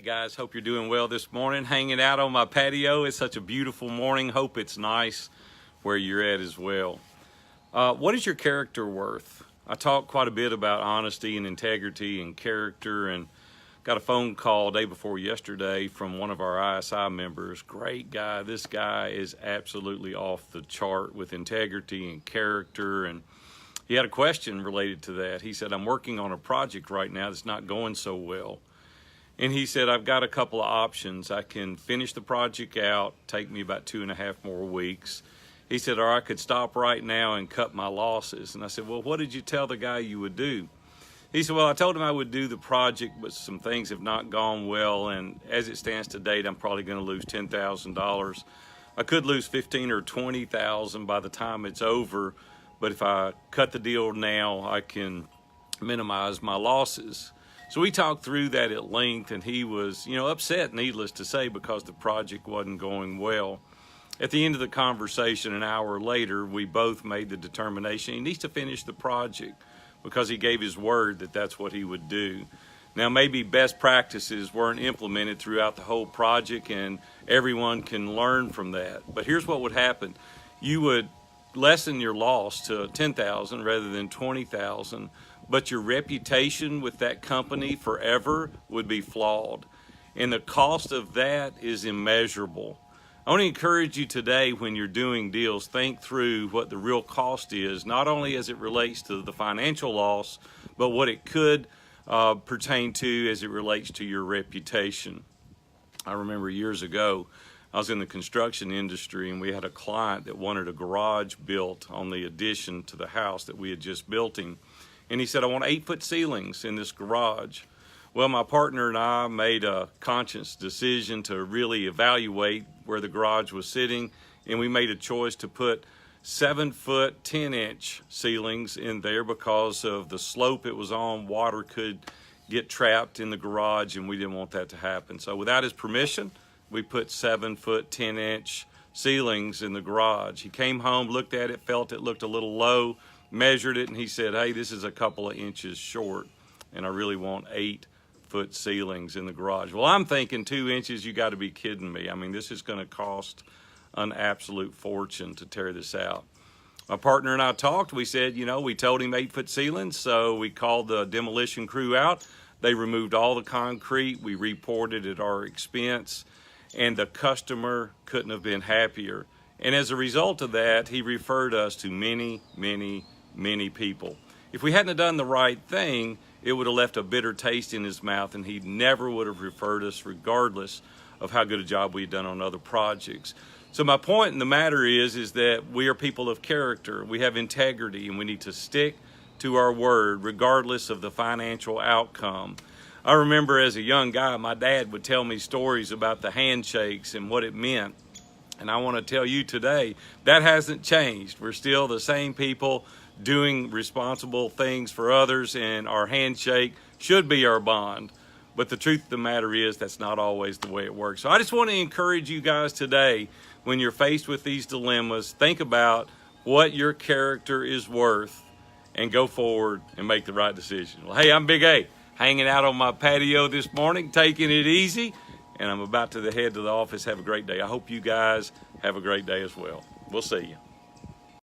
Guys, hope you're doing well this morning. Hanging out on my patio. It's such a beautiful morning. Hope it's nice where you're at as well. What is your character worth? I talked quite a bit about honesty and integrity and character, and got a phone call day before yesterday from one of our ISI members. Great guy. This guy is absolutely off the chart with integrity and character, and he had a question related to that. He said, I'm working on a project right now that's not going so well. And he said, I've got a couple of options. I can finish the project out, take me about 2.5 more weeks. He said, or I could stop right now and cut my losses. And I said, well, what did you tell the guy you would do? He said, well, I told him I would do the project, but some things have not gone well. And as it stands to date, I'm probably going to lose $10,000. I could lose $15,000 or $20,000 by the time it's over. But if I cut the deal now, I can minimize my losses. So we talked through that at length, and he was, upset, needless to say, because the project wasn't going well. At the end of the conversation, an hour later, we both made the determination he needs to finish the project because he gave his word that that's what he would do. Now, maybe best practices weren't implemented throughout the whole project, and everyone can learn from that. But here's what would happen. You would lessen your loss to $10,000 rather than $20,000. But your reputation with that company forever would be flawed. And the cost of that is immeasurable. I want to encourage you today, when you're doing deals, think through what the real cost is, not only as it relates to the financial loss, but what it could pertain to as it relates to your reputation. I remember years ago, I was in the construction industry, and we had a client that wanted a garage built on the addition to the house that we had just built him. And he said, I want 8-foot ceilings in this garage. Well, my partner and I made a conscious decision to really evaluate where the garage was sitting, and we made a choice to put 7-foot, 10-inch ceilings in there because of the slope it was on. Water could get trapped in the garage, and we didn't want that to happen. So without his permission, we put 7-foot, 10-inch ceilings in the garage. He came home, looked at it, felt it looked a little low, measured it, and he said, hey, this is a couple of inches short, and I really want 8-foot ceilings in the garage. Well, I'm thinking 2 inches, you got to be kidding me. I mean, this is going to cost an absolute fortune to tear this out. My partner and I talked. We said, we told him 8-foot ceilings, so we called the demolition crew out. They removed all the concrete. We reported at our expense, and the customer couldn't have been happier. And as a result of that, he referred us to many, many, many people. If we hadn't done the right thing, it would have left a bitter taste in his mouth, and he never would have referred us, regardless of how good a job we had done on other projects. So my point in the matter is that we are people of character. We have integrity, and we need to stick to our word regardless of the financial outcome. I remember as a young guy, my dad would tell me stories about the handshakes and what it meant. And I want to tell you today, that hasn't changed. We're still the same people doing responsible things for others, and our handshake should be our bond. But the truth of the matter is that's not always the way it works. So I just want to encourage you guys today, when you're faced with these dilemmas, think about what your character is worth and go forward and make the right decision. Well, hey, I'm Big A, hanging out on my patio this morning, taking it easy, and I'm about to head to the office. Have a great day. I hope you guys have a great day as well. We'll see you.